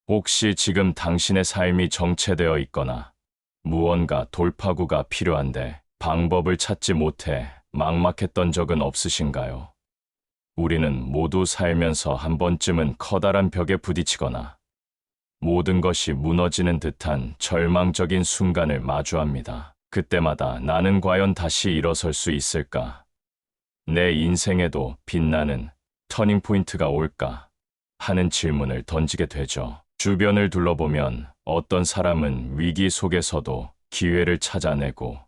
혹시 지금 당신의 삶이 정체되어 있거나 무언가 돌파구가 필요한데 방법을 찾지 못해 막막했던 적은 없으신가요? 우리는 모두 살면서 한 번쯤은 커다란 벽에 부딪히거나 모든 것이 무너지는 듯한 절망적인 순간을 마주합니다. 그때마다 나는 과연 다시 일어설 수 있을까? 내 인생에도 빛나는 터닝포인트가 올까? 하는 질문을 던지게 되죠. 주변을 둘러보면 어떤 사람은 위기 속에서도 기회를 찾아내고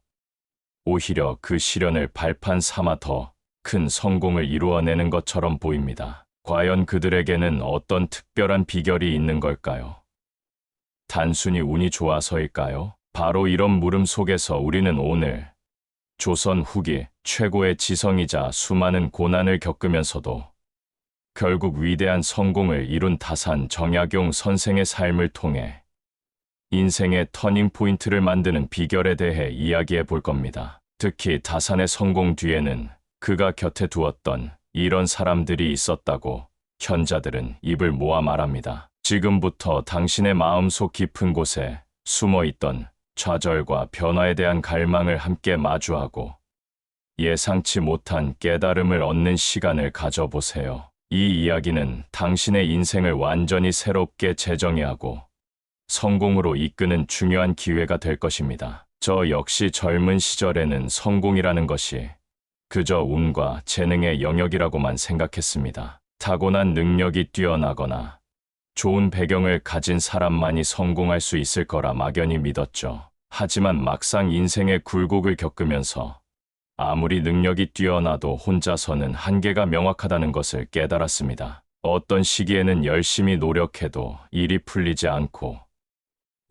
오히려 그 시련을 발판 삼아 더 큰 성공을 이루어내는 것처럼 보입니다. 과연 그들에게는 어떤 특별한 비결이 있는 걸까요? 단순히 운이 좋아서일까요? 바로 이런 물음 속에서 우리는 오늘 조선 후기 최고의 지성이자 수많은 고난을 겪으면서도 결국 위대한 성공을 이룬 다산 정약용 선생의 삶을 통해 인생의 터닝포인트를 만드는 비결에 대해 이야기해 볼 겁니다. 특히 다산의 성공 뒤에는 그가 곁에 두었던 이런 사람들이 있었다고 현자들은 입을 모아 말합니다. 지금부터 당신의 마음속 깊은 곳에 숨어있던 좌절과 변화에 대한 갈망을 함께 마주하고 예상치 못한 깨달음을 얻는 시간을 가져보세요. 이 이야기는 당신의 인생을 완전히 새롭게 재정의하고 성공으로 이끄는 중요한 기회가 될 것입니다. 저 역시 젊은 시절에는 성공이라는 것이 그저 운과 재능의 영역이라고만 생각했습니다. 타고난 능력이 뛰어나거나 좋은 배경을 가진 사람만이 성공할 수 있을 거라 막연히 믿었죠. 하지만 막상 인생의 굴곡을 겪으면서 아무리 능력이 뛰어나도 혼자서는 한계가 명확하다는 것을 깨달았습니다. 어떤 시기에는 열심히 노력해도 일이 풀리지 않고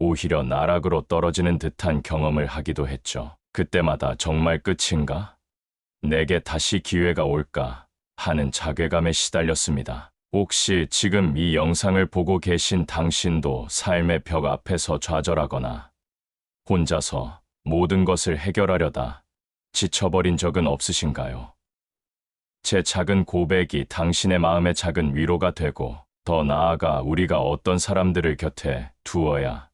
오히려 나락으로 떨어지는 듯한 경험을 하기도 했죠. 그때마다 정말 끝인가? 내게 다시 기회가 올까? 하는 자괴감에 시달렸습니다. 혹시 지금 이 영상을 보고 계신 당신도 삶의 벽 앞에서 좌절하거나 혼자서 모든 것을 해결하려다 지쳐버린 적은 없으신가요? 제 작은 고백이 당신의 마음에 작은 위로가 되고 더 나아가 우리가 어떤 사람들을 곁에 두어야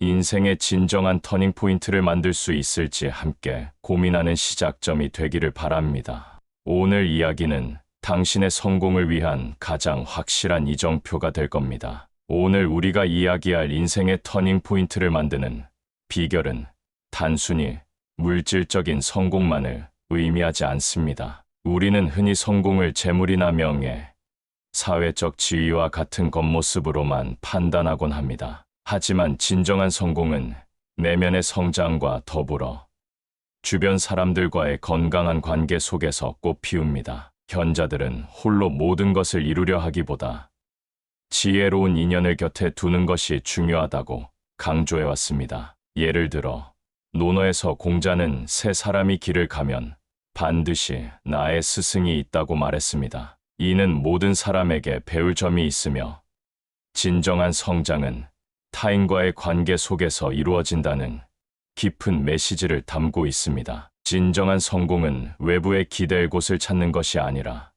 인생의 진정한 터닝포인트를 만들 수 있을지 함께 고민하는 시작점이 되기를 바랍니다. 오늘 이야기는 당신의 성공을 위한 가장 확실한 이정표가 될 겁니다. 오늘 우리가 이야기할 인생의 터닝포인트를 만드는 비결은 단순히 물질적인 성공만을 의미하지 않습니다. 우리는 흔히 성공을 재물이나 명예, 사회적 지위와 같은 겉모습으로만 판단하곤 합니다. 하지만 진정한 성공은 내면의 성장과 더불어 주변 사람들과의 건강한 관계 속에서 꽃피웁니다. 현자들은 홀로 모든 것을 이루려 하기보다 지혜로운 인연을 곁에 두는 것이 중요하다고 강조해왔습니다. 예를 들어 논어에서 공자는 세 사람이 길을 가면 반드시 나의 스승이 있다고 말했습니다. 이는 모든 사람에게 배울 점이 있으며 진정한 성장은 타인과의 관계 속에서 이루어진다는 깊은 메시지를 담고 있습니다. 진정한 성공은 외부에 기댈 곳을 찾는 것이 아니라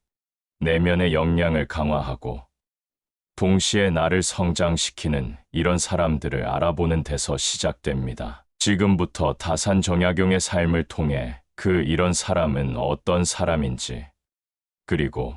내면의 역량을 강화하고 동시에 나를 성장시키는 이런 사람들을 알아보는 데서 시작됩니다. 지금부터 다산 정약용의 삶을 통해 그 이런 사람은 어떤 사람인지 그리고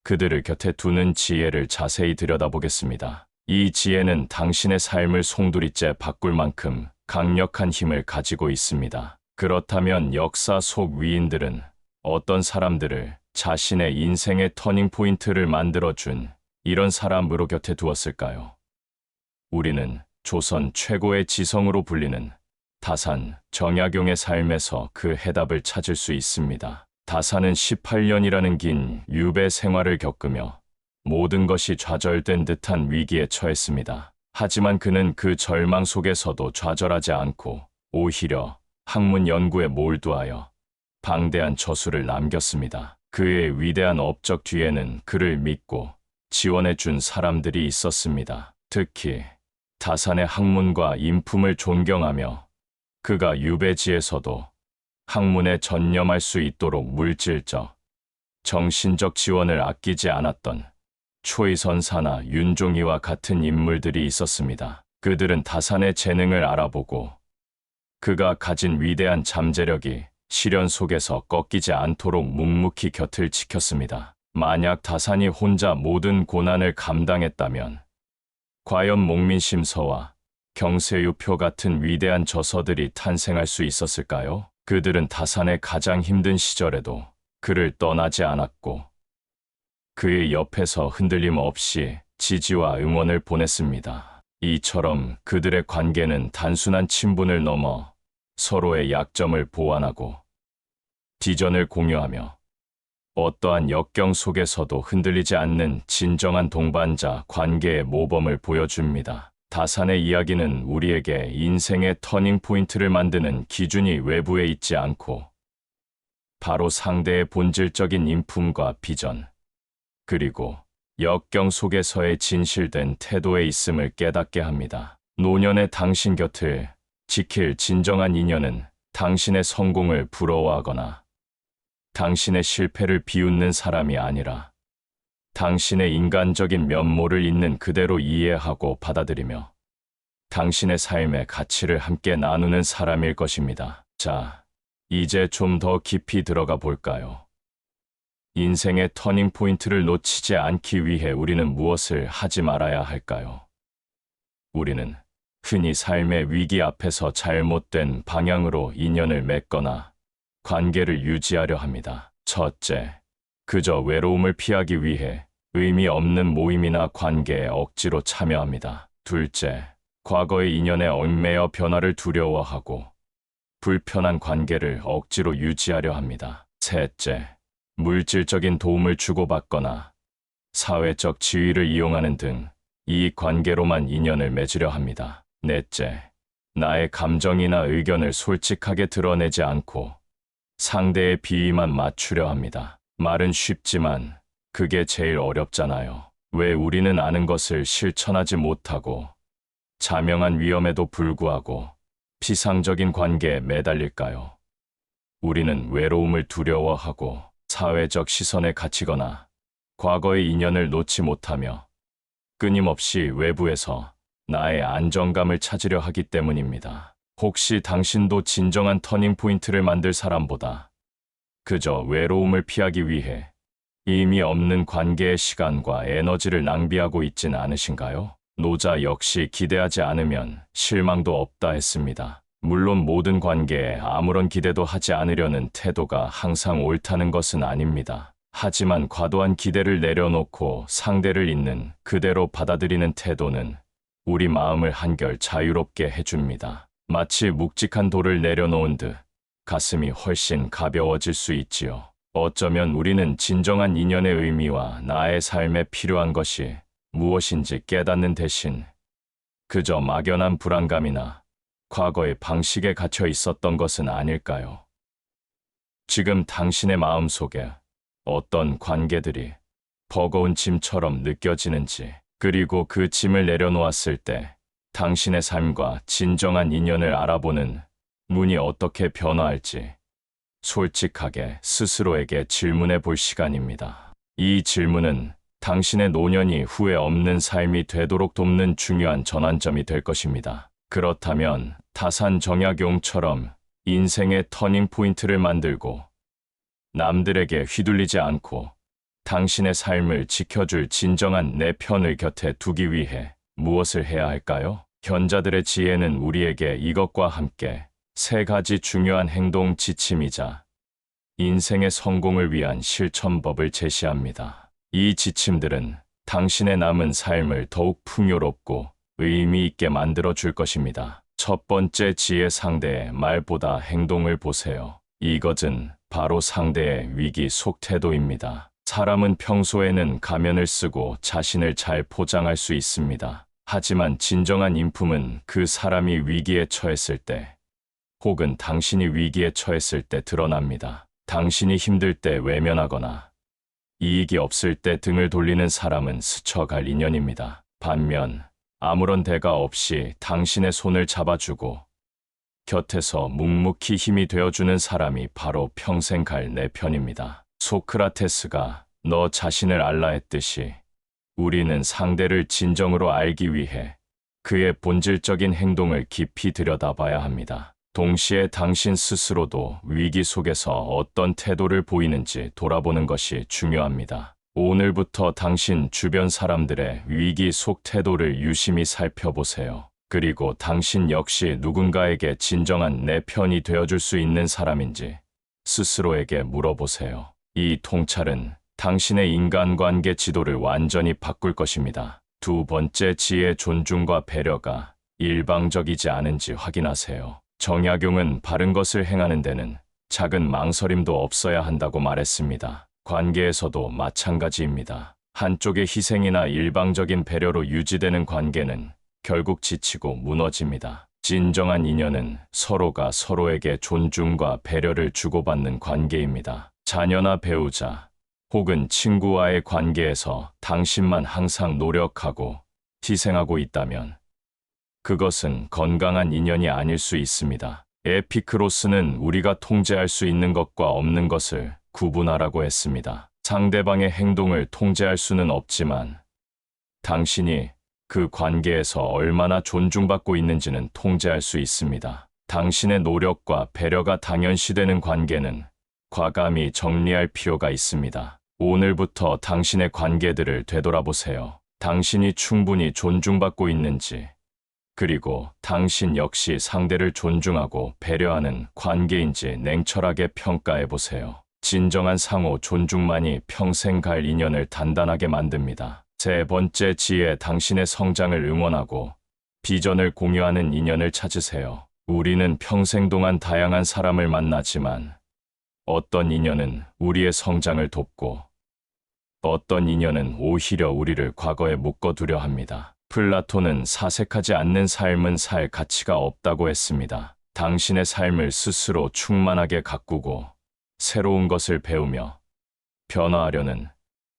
그들을 곁에 두는 지혜를 자세히 들여다보겠습니다. 이 지혜는 당신의 삶을 송두리째 바꿀 만큼 강력한 힘을 가지고 있습니다. 그렇다면 역사 속 위인들은 어떤 사람들을 자신의 인생의 터닝포인트를 만들어준 이런 사람으로 곁에 두었을까요? 우리는 조선 최고의 지성으로 불리는 다산 정약용의 삶에서 그 해답을 찾을 수 있습니다. 다산은 18년이라는 긴 유배 생활을 겪으며 모든 것이 좌절된 듯한 위기에 처했습니다. 하지만 그는 그 절망 속에서도 좌절하지 않고 오히려 학문 연구에 몰두하여 방대한 저수를 남겼습니다. 그의 위대한 업적 뒤에는 그를 믿고 지원해준 사람들이 있었습니다. 특히 다산의 학문과 인품을 존경하며 그가 유배지에서도 학문에 전념할 수 있도록 물질적, 정신적 지원을 아끼지 않았던 초이선사나 윤종이와 같은 인물들이 있었습니다. 그들은 다산의 재능을 알아보고 그가 가진 위대한 잠재력이 시련 속에서 꺾이지 않도록 묵묵히 곁을 지켰습니다. 만약 다산이 혼자 모든 고난을 감당했다면 과연 목민심서와 경세유표 같은 위대한 저서들이 탄생할 수 있었을까요? 그들은 다산의 가장 힘든 시절에도 그를 떠나지 않았고 그의 옆에서 흔들림 없이 지지와 응원을 보냈습니다. 이처럼 그들의 관계는 단순한 친분을 넘어 서로의 약점을 보완하고 비전을 공유하며 어떠한 역경 속에서도 흔들리지 않는 진정한 동반자 관계의 모범을 보여줍니다. 다산의 이야기는 우리에게 인생의 터닝 포인트를 만드는 기준이 외부에 있지 않고 바로 상대의 본질적인 인품과 비전, 그리고 역경 속에서의 진실된 태도에 있음을 깨닫게 합니다. 노년의 당신 곁을 지킬 진정한 인연은 당신의 성공을 부러워하거나 당신의 실패를 비웃는 사람이 아니라 당신의 인간적인 면모를 있는 그대로 이해하고 받아들이며 당신의 삶의 가치를 함께 나누는 사람일 것입니다. 자, 이제 좀 더 깊이 들어가 볼까요? 인생의 터닝 포인트를 놓치지 않기 위해 우리는 무엇을 하지 말아야 할까요? 우리는 흔히 삶의 위기 앞에서 잘못된 방향으로 인연을 맺거나 관계를 유지하려 합니다. 첫째, 그저 외로움을 피하기 위해 의미 없는 모임이나 관계에 억지로 참여합니다. 둘째, 과거의 인연에 얽매여 변화를 두려워하고 불편한 관계를 억지로 유지하려 합니다. 셋째, 물질적인 도움을 주고받거나 사회적 지위를 이용하는 등 이 관계로만 인연을 맺으려 합니다. 넷째, 나의 감정이나 의견을 솔직하게 드러내지 않고 상대의 비위만 맞추려 합니다. 말은 쉽지만 그게 제일 어렵잖아요. 왜 우리는 아는 것을 실천하지 못하고 자명한 위험에도 불구하고 피상적인 관계에 매달릴까요? 우리는 외로움을 두려워하고 사회적 시선에 갇히거나 과거의 인연을 놓지 못하며 끊임없이 외부에서 나의 안정감을 찾으려 하기 때문입니다. 혹시 당신도 진정한 터닝 포인트를 만들 사람보다 그저 외로움을 피하기 위해 의미 없는 관계의 시간과 에너지를 낭비하고 있진 않으신가요? 노자 역시 기대하지 않으면 실망도 없다 했습니다. 물론 모든 관계에 아무런 기대도 하지 않으려는 태도가 항상 옳다는 것은 아닙니다. 하지만 과도한 기대를 내려놓고 상대를 있는 그대로 받아들이는 태도는 우리 마음을 한결 자유롭게 해줍니다. 마치 묵직한 돌을 내려놓은 듯 가슴이 훨씬 가벼워질 수 있지요. 어쩌면 우리는 진정한 인연의 의미와 나의 삶에 필요한 것이 무엇인지 깨닫는 대신 그저 막연한 불안감이나 과거의 방식에 갇혀 있었던 것은 아닐까요? 지금 당신의 마음속에 어떤 관계들이 버거운 짐처럼 느껴지는지, 그리고 그 짐을 내려놓았을 때 당신의 삶과 진정한 인연을 알아보는 문이 어떻게 변화할지 솔직하게 스스로에게 질문해 볼 시간입니다. 이 질문은 당신의 노년이 후회 없는 삶이 되도록 돕는 중요한 전환점이 될 것입니다. 그렇다면 다산 정약용처럼 인생의 터닝 포인트를 만들고 남들에게 휘둘리지 않고 당신의 삶을 지켜줄 진정한 내 편을 곁에 두기 위해 무엇을 해야 할까요? 현자들의 지혜는 우리에게 이것과 함께 세 가지 중요한 행동 지침이자 인생의 성공을 위한 실천법을 제시합니다. 이 지침들은 당신의 남은 삶을 더욱 풍요롭고 의미 있게 만들어 줄 것입니다. 첫 번째 지혜, 상대의 말보다 행동을 보세요. 이것은 바로 상대의 위기 속 태도입니다. 사람은 평소에는 가면을 쓰고 자신을 잘 포장할 수 있습니다. 하지만 진정한 인품은 그 사람이 위기에 처했을 때, 혹은 당신이 위기에 처했을 때 드러납니다. 당신이 힘들 때 외면하거나 이익이 없을 때 등을 돌리는 사람은 스쳐갈 인연입니다. 반면 아무런 대가 없이 당신의 손을 잡아주고 곁에서 묵묵히 힘이 되어주는 사람이 바로 평생 갈 내 편입니다. 소크라테스가 너 자신을 알라 했듯이 우리는 상대를 진정으로 알기 위해 그의 본질적인 행동을 깊이 들여다봐야 합니다. 동시에 당신 스스로도 위기 속에서 어떤 태도를 보이는지 돌아보는 것이 중요합니다. 오늘부터 당신 주변 사람들의 위기 속 태도를 유심히 살펴보세요. 그리고 당신 역시 누군가에게 진정한 내 편이 되어줄 수 있는 사람인지 스스로에게 물어보세요. 이 통찰은 당신의 인간관계 지도를 완전히 바꿀 것입니다. 두 번째 지혜, 존중과 배려가 일방적이지 않은지 확인하세요. 정약용은 바른 것을 행하는 데는 작은 망설임도 없어야 한다고 말했습니다. 관계에서도 마찬가지입니다. 한쪽의 희생이나 일방적인 배려로 유지되는 관계는 결국 지치고 무너집니다. 진정한 인연은 서로가 서로에게 존중과 배려를 주고받는 관계입니다. 자녀나 배우자 혹은 친구와의 관계에서 당신만 항상 노력하고 희생하고 있다면 그것은 건강한 인연이 아닐 수 있습니다. 에피크로스는 우리가 통제할 수 있는 것과 없는 것을 구분하라고 했습니다. 상대방의 행동을 통제할 수는 없지만 당신이 그 관계에서 얼마나 존중받고 있는지는 통제할 수 있습니다. 당신의 노력과 배려가 당연시되는 관계는 과감히 정리할 필요가 있습니다. 오늘부터 당신의 관계들을 되돌아보세요. 당신이 충분히 존중받고 있는지, 그리고 당신 역시 상대를 존중하고 배려하는 관계인지 냉철하게 평가해 보세요. 진정한 상호 존중만이 평생 갈 인연을 단단하게 만듭니다. 세 번째 지혜, 당신의 성장을 응원하고 비전을 공유하는 인연을 찾으세요. 우리는 평생 동안 다양한 사람을 만나지만 어떤 인연은 우리의 성장을 돕고 어떤 인연은 오히려 우리를 과거에 묶어두려 합니다. 플라톤은 사색하지 않는 삶은 살 가치가 없다고 했습니다. 당신의 삶을 스스로 충만하게 가꾸고 새로운 것을 배우며 변화하려는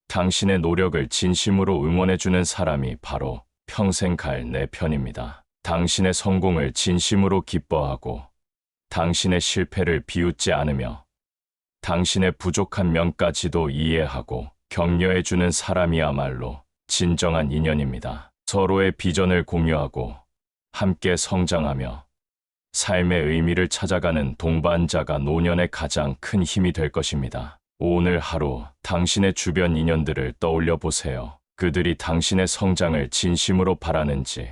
당신의 노력을 진심으로 응원해주는 사람이 바로 평생 갈 내 편입니다. 당신의 성공을 진심으로 기뻐하고 당신의 실패를 비웃지 않으며 당신의 부족한 면까지도 이해하고 격려해주는 사람이야말로 진정한 인연입니다. 서로의 비전을 공유하고 함께 성장하며 삶의 의미를 찾아가는 동반자가 노년의 가장 큰 힘이 될 것입니다. 오늘 하루 당신의 주변 인연들을 떠올려 보세요. 그들이 당신의 성장을 진심으로 바라는지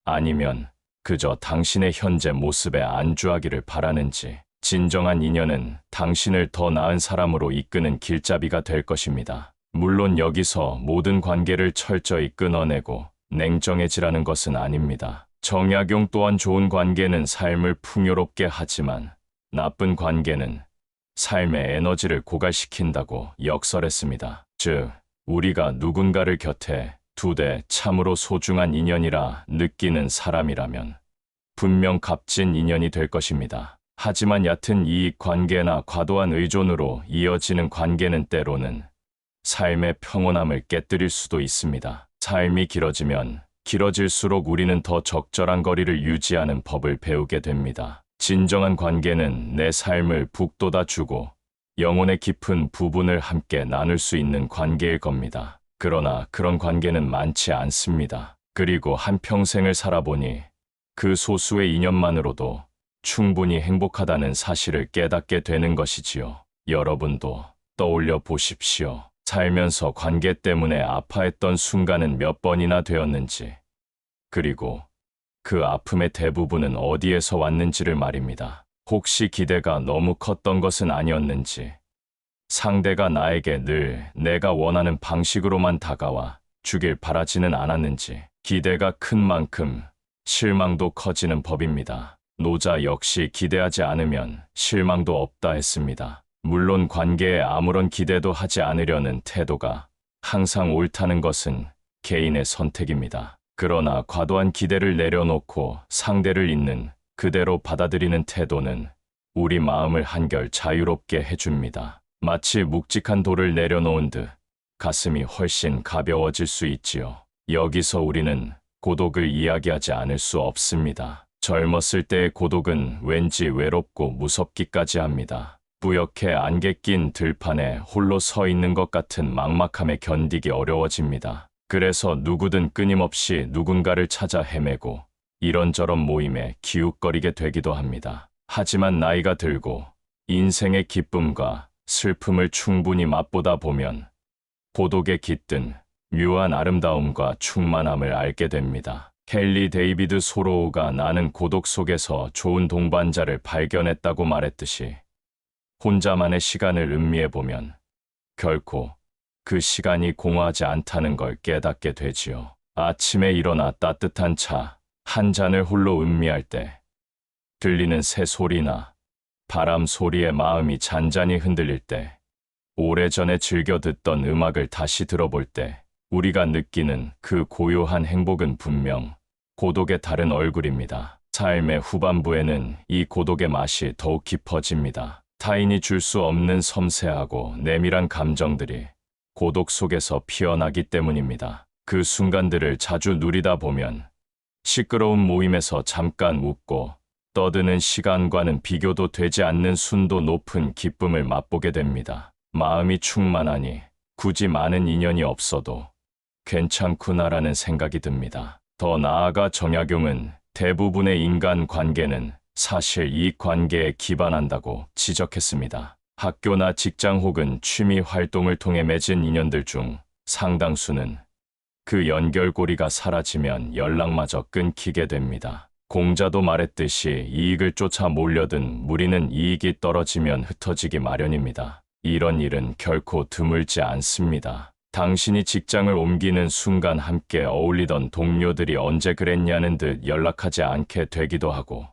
아니면 그저 당신의 현재 모습에 안주하기를 바라는지. 진정한 인연은 당신을 더 나은 사람으로 이끄는 길잡이가 될 것입니다. 물론 여기서 모든 관계를 철저히 끊어내고 냉정해지라는 것은 아닙니다. 정약용 또한 좋은 관계는 삶을 풍요롭게 하지만 나쁜 관계는 삶의 에너지를 고갈시킨다고 역설했습니다. 즉, 우리가 누군가를 곁에 두되 참으로 소중한 인연이라 느끼는 사람이라면 분명 값진 인연이 될 것입니다. 하지만 얕은 이익 관계나 과도한 의존으로 이어지는 관계는 때로는 삶의 평온함을 깨뜨릴 수도 있습니다. 삶이 길어지면 길어질수록 우리는 더 적절한 거리를 유지하는 법을 배우게 됩니다. 진정한 관계는 내 삶을 북돋아주고 영혼의 깊은 부분을 함께 나눌 수 있는 관계일 겁니다. 그러나 그런 관계는 많지 않습니다. 그리고 한평생을 살아보니 그 소수의 인연만으로도 충분히 행복하다는 사실을 깨닫게 되는 것이지요. 여러분도 떠올려 보십시오. 살면서 관계 때문에 아파했던 순간은 몇 번이나 되었는지, 그리고 그 아픔의 대부분은 어디에서 왔는지를 말입니다. 혹시 기대가 너무 컸던 것은 아니었는지, 상대가 나에게 늘 내가 원하는 방식으로만 다가와 주길 바라지는 않았는지, 기대가 큰 만큼 실망도 커지는 법입니다. 노자 역시 기대하지 않으면 실망도 없다 했습니다. 물론 관계에 아무런 기대도 하지 않으려는 태도가 항상 옳다는 것은 개인의 선택입니다. 그러나 과도한 기대를 내려놓고 상대를 있는 그대로 받아들이는 태도는 우리 마음을 한결 자유롭게 해줍니다. 마치 묵직한 돌을 내려놓은 듯 가슴이 훨씬 가벼워질 수 있지요. 여기서 우리는 고독을 이야기하지 않을 수 없습니다. 젊었을 때의 고독은 왠지 외롭고 무섭기까지 합니다. 뿌옇게 안개 낀 들판에 홀로 서 있는 것 같은 막막함에 견디기 어려워집니다. 그래서 누구든 끊임없이 누군가를 찾아 헤매고 이런저런 모임에 기웃거리게 되기도 합니다. 하지만 나이가 들고 인생의 기쁨과 슬픔을 충분히 맛보다 보면 고독에 깃든 묘한 아름다움과 충만함을 알게 됩니다. 헨리 데이비드 소로우가 나는 고독 속에서 좋은 동반자를 발견했다고 말했듯이 혼자만의 시간을 음미해보면 결코 그 시간이 공허하지 않다는 걸 깨닫게 되지요. 아침에 일어나 따뜻한 차 한 잔을 홀로 음미할 때 들리는 새 소리나 바람 소리에 마음이 잔잔히 흔들릴 때 오래전에 즐겨 듣던 음악을 다시 들어볼 때 우리가 느끼는 그 고요한 행복은 분명 고독의 다른 얼굴입니다. 삶의 후반부에는 이 고독의 맛이 더욱 깊어집니다. 타인이 줄 수 없는 섬세하고 내밀한 감정들이 고독 속에서 피어나기 때문입니다. 그 순간들을 자주 누리다 보면 시끄러운 모임에서 잠깐 웃고 떠드는 시간과는 비교도 되지 않는 순도 높은 기쁨을 맛보게 됩니다. 마음이 충만하니 굳이 많은 인연이 없어도 괜찮구나라는 생각이 듭니다. 더 나아가 정약용은 대부분의 인간 관계는 사실 이 관계에 기반한다고 지적했습니다. 학교나 직장 혹은 취미 활동을 통해 맺은 인연들 중 상당수는 그 연결고리가 사라지면 연락마저 끊기게 됩니다. 공자도 말했듯이 이익을 쫓아 몰려든 무리는 이익이 떨어지면 흩어지기 마련입니다. 이런 일은 결코 드물지 않습니다. 당신이 직장을 옮기는 순간 함께 어울리던 동료들이 언제 그랬냐는 듯 연락하지 않게 되기도 하고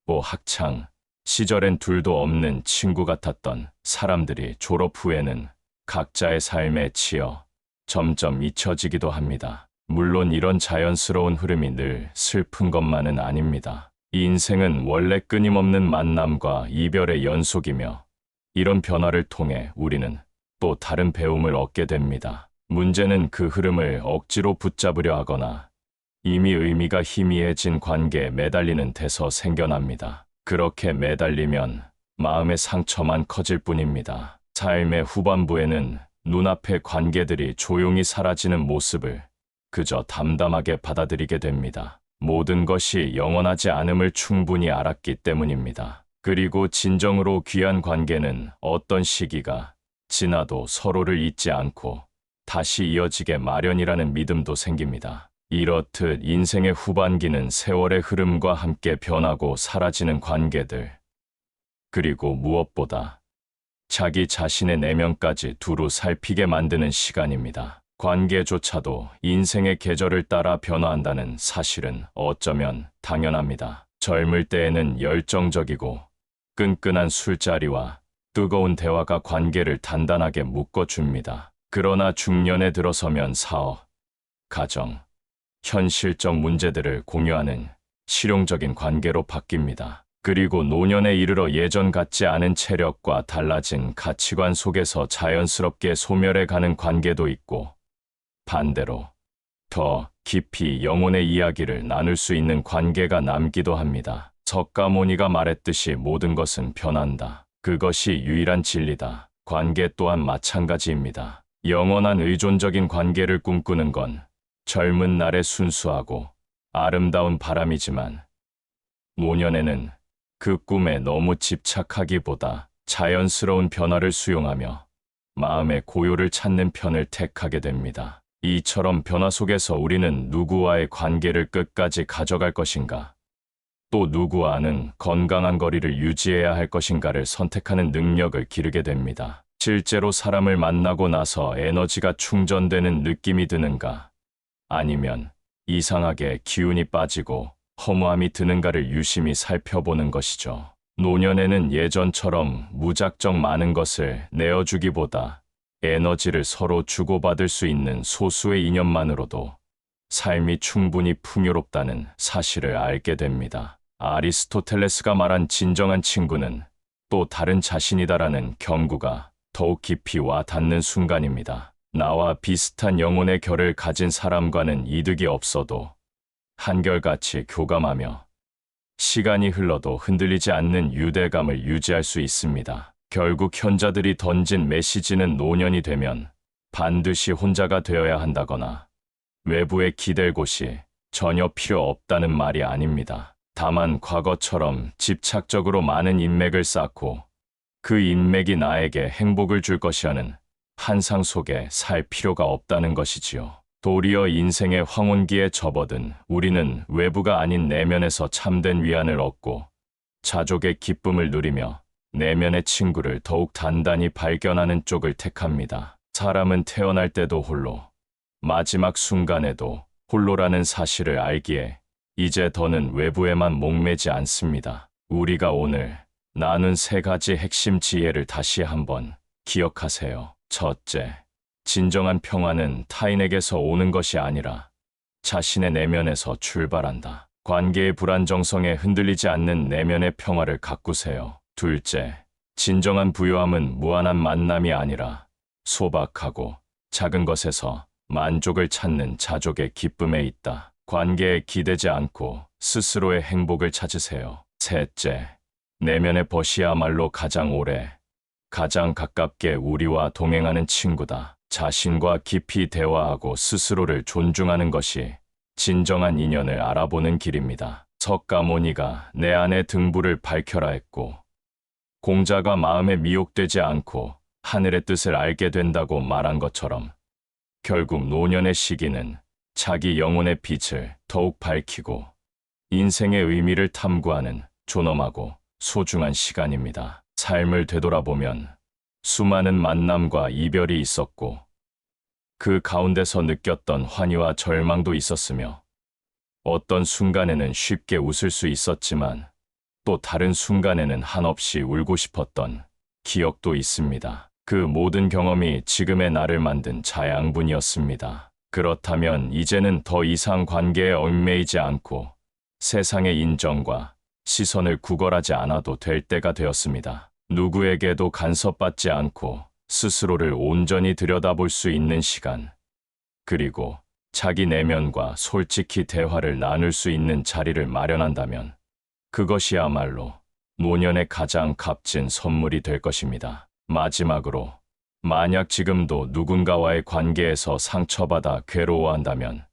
또 학창 시절엔 둘도 없는 친구 같았던 사람들이 졸업 후에는 각자의 삶에 치여 점점 잊혀지기도 합니다. 물론 이런 자연스러운 흐름이 늘 슬픈 것만은 아닙니다. 이 인생은 원래 끊임없는 만남과 이별의 연속이며 이런 변화를 통해 우리는 또 다른 배움을 얻게 됩니다. 문제는 그 흐름을 억지로 붙잡으려 하거나 이미 의미가 희미해진 관계에 매달리는 데서 생겨납니다. 그렇게 매달리면 마음의 상처만 커질 뿐입니다. 삶의 후반부에는 눈앞의 관계들이 조용히 사라지는 모습을 그저 담담하게 받아들이게 됩니다. 모든 것이 영원하지 않음을 충분히 알았기 때문입니다. 그리고 진정으로 귀한 관계는 어떤 시기가 지나도 서로를 잊지 않고 다시 이어지게 마련이라는 믿음도 생깁니다. 이렇듯 인생의 후반기는 세월의 흐름과 함께 변하고 사라지는 관계들, 그리고 무엇보다 자기 자신의 내면까지 두루 살피게 만드는 시간입니다. 관계조차도 인생의 계절을 따라 변화한다는 사실은 어쩌면 당연합니다. 젊을 때에는 열정적이고 끈끈한 술자리와 뜨거운 대화가 관계를 단단하게 묶어줍니다. 그러나 중년에 들어서면 사업, 가정, 현실적 문제들을 공유하는 실용적인 관계로 바뀝니다. 그리고 노년에 이르러 예전 같지 않은 체력과 달라진 가치관 속에서 자연스럽게 소멸해가는 관계도 있고 반대로 더 깊이 영혼의 이야기를 나눌 수 있는 관계가 남기도 합니다. 석가모니가 말했듯이 모든 것은 변한다. 그것이 유일한 진리다. 관계 또한 마찬가지입니다. 영원한 의존적인 관계를 꿈꾸는 건 젊은 날의 순수하고 아름다운 바람이지만 노년에는 그 꿈에 너무 집착하기보다 자연스러운 변화를 수용하며 마음의 고요를 찾는 편을 택하게 됩니다. 이처럼 변화 속에서 우리는 누구와의 관계를 끝까지 가져갈 것인가, 또 누구와는 건강한 거리를 유지해야 할 것인가를 선택하는 능력을 기르게 됩니다. 실제로 사람을 만나고 나서 에너지가 충전되는 느낌이 드는가, 아니면 이상하게 기운이 빠지고 허무함이 드는가를 유심히 살펴보는 것이죠. 노년에는 예전처럼 무작정 많은 것을 내어주기보다 에너지를 서로 주고받을 수 있는 소수의 인연만으로도 삶이 충분히 풍요롭다는 사실을 알게 됩니다. 아리스토텔레스가 말한 진정한 친구는 또 다른 자신이다라는 경구가 더욱 깊이 와 닿는 순간입니다. 나와 비슷한 영혼의 결을 가진 사람과는 이득이 없어도 한결같이 교감하며 시간이 흘러도 흔들리지 않는 유대감을 유지할 수 있습니다. 결국 현자들이 던진 메시지는 노년이 되면 반드시 혼자가 되어야 한다거나 외부에 기댈 곳이 전혀 필요 없다는 말이 아닙니다. 다만 과거처럼 집착적으로 많은 인맥을 쌓고 그 인맥이 나에게 행복을 줄 것이라는 환상 속에 살 필요가 없다는 것이지요. 도리어 인생의 황혼기에 접어든 우리는 외부가 아닌 내면에서 참된 위안을 얻고 자족의 기쁨을 누리며 내면의 친구를 더욱 단단히 발견하는 쪽을 택합니다. 사람은 태어날 때도 홀로, 마지막 순간에도 홀로라는 사실을 알기에 이제 더는 외부에만 목매지 않습니다. 우리가 오늘 나눈 3가지 핵심 지혜를 다시 한번 기억하세요. 첫째, 진정한 평화는 타인에게서 오는 것이 아니라 자신의 내면에서 출발한다. 관계의 불안정성에 흔들리지 않는 내면의 평화를 가꾸세요. 둘째, 진정한 부유함은 무한한 만남이 아니라 소박하고 작은 것에서 만족을 찾는 자족의 기쁨에 있다. 관계에 기대지 않고 스스로의 행복을 찾으세요. 셋째, 내면의 벗이야말로 가장 오래, 가장 가깝게 우리와 동행하는 친구다. 자신과 깊이 대화하고 스스로를 존중하는 것이 진정한 인연을 알아보는 길입니다. 석가모니가 내 안의 등불을 밝혀라 했고, 공자가 마음에 미혹되지 않고 하늘의 뜻을 알게 된다고 말한 것처럼 결국 노년의 시기는 자기 영혼의 빛을 더욱 밝히고 인생의 의미를 탐구하는 존엄하고 소중한 시간입니다. 삶을 되돌아보면 수많은 만남과 이별이 있었고 그 가운데서 느꼈던 환희와 절망도 있었으며 어떤 순간에는 쉽게 웃을 수 있었지만 또 다른 순간에는 한없이 울고 싶었던 기억도 있습니다. 그 모든 경험이 지금의 나를 만든 자양분이었습니다. 그렇다면 이제는 더 이상 관계에 얽매이지 않고 세상의 인정과 시선을 구걸하지 않아도 될 때가 되었습니다. 누구에게도 간섭받지 않고 스스로를 온전히 들여다볼 수 있는 시간, 그리고 자기 내면과 솔직히 대화를 나눌 수 있는 자리를 마련한다면 그것이야말로 노년의 가장 값진 선물이 될 것입니다. 마지막으로, 만약 지금도 누군가와의 관계에서 상처받아 괴로워한다면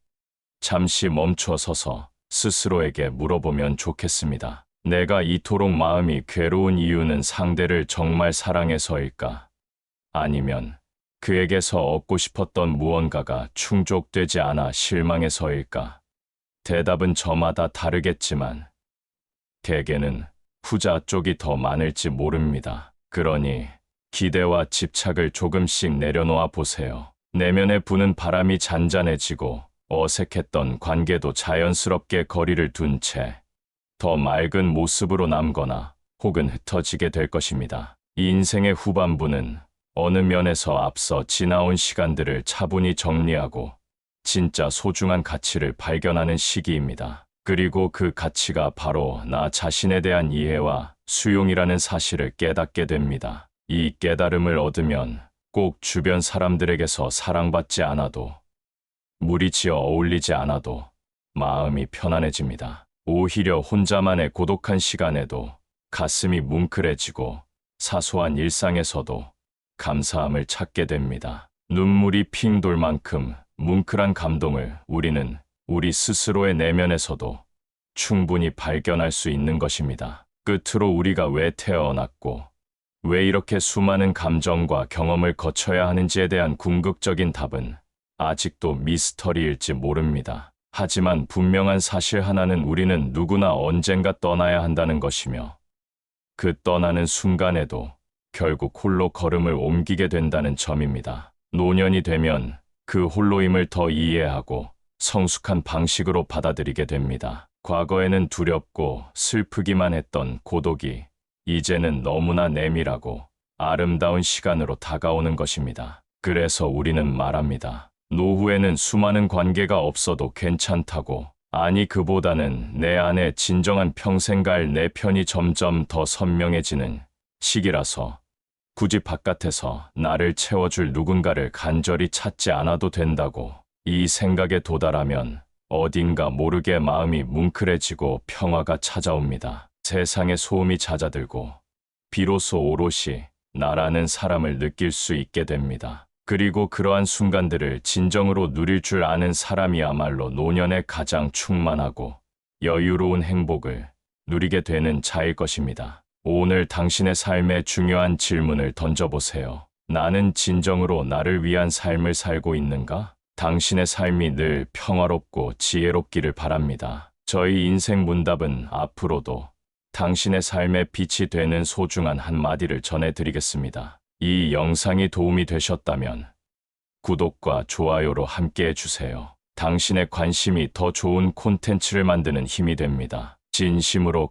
잠시 멈춰서서 스스로에게 물어보면 좋겠습니다. 내가 이토록 마음이 괴로운 이유는 상대를 정말 사랑해서일까? 아니면 그에게서 얻고 싶었던 무언가가 충족되지 않아 실망해서일까? 대답은 저마다 다르겠지만 대개는 후자 쪽이 더 많을지 모릅니다. 그러니 기대와 집착을 조금씩 내려놓아 보세요. 내면에 부는 바람이 잔잔해지고 어색했던 관계도 자연스럽게 거리를 둔 채 더 맑은 모습으로 남거나 혹은 흩어지게 될 것입니다. 이 인생의 후반부는 어느 면에서 앞서 지나온 시간들을 차분히 정리하고 진짜 소중한 가치를 발견하는 시기입니다. 그리고 그 가치가 바로 나 자신에 대한 이해와 수용이라는 사실을 깨닫게 됩니다. 이 깨달음을 얻으면 꼭 주변 사람들에게서 사랑받지 않아도, 무리지어 어울리지 않아도 마음이 편안해집니다. 오히려 혼자만의 고독한 시간에도 가슴이 뭉클해지고 사소한 일상에서도 감사함을 찾게 됩니다. 눈물이 핑 돌 만큼 뭉클한 감동을 우리는 우리 스스로의 내면에서도 충분히 발견할 수 있는 것입니다. 끝으로 우리가 왜 태어났고 왜 이렇게 수많은 감정과 경험을 거쳐야 하는지에 대한 궁극적인 답은 아직도 미스터리일지 모릅니다. 하지만 분명한 사실 하나는 우리는 누구나 언젠가 떠나야 한다는 것이며 그 떠나는 순간에도 결국 홀로 걸음을 옮기게 된다는 점입니다. 노년이 되면 그 홀로임을 더 이해하고 성숙한 방식으로 받아들이게 됩니다. 과거에는 두렵고 슬프기만 했던 고독이 이제는 너무나 내밀하고 아름다운 시간으로 다가오는 것입니다. 그래서 우리는 말합니다. 노후에는 수많은 관계가 없어도 괜찮다고. 아니, 그보다는 내 안에 진정한 평생 갈 내 편이 점점 더 선명해지는 시기라서 굳이 바깥에서 나를 채워줄 누군가를 간절히 찾지 않아도 된다고. 이 생각에 도달하면 어딘가 모르게 마음이 뭉클해지고 평화가 찾아옵니다. 세상의 소음이 잦아들고 비로소 오롯이 나라는 사람을 느낄 수 있게 됩니다. 그리고 그러한 순간들을 진정으로 누릴 줄 아는 사람이야말로 노년에 가장 충만하고 여유로운 행복을 누리게 되는 자일 것입니다. 오늘 당신의 삶에 중요한 질문을 던져보세요. 나는 진정으로 나를 위한 삶을 살고 있는가? 당신의 삶이 늘 평화롭고 지혜롭기를 바랍니다. 저희 인생 문답은 앞으로도 당신의 삶에 빛이 되는 소중한 한마디를 전해드리겠습니다. 이 영상이 도움이 되셨다면 구독과 좋아요로 함께 해주세요. 당신의 관심이 더 좋은 콘텐츠를 만드는 힘이 됩니다. 진심으로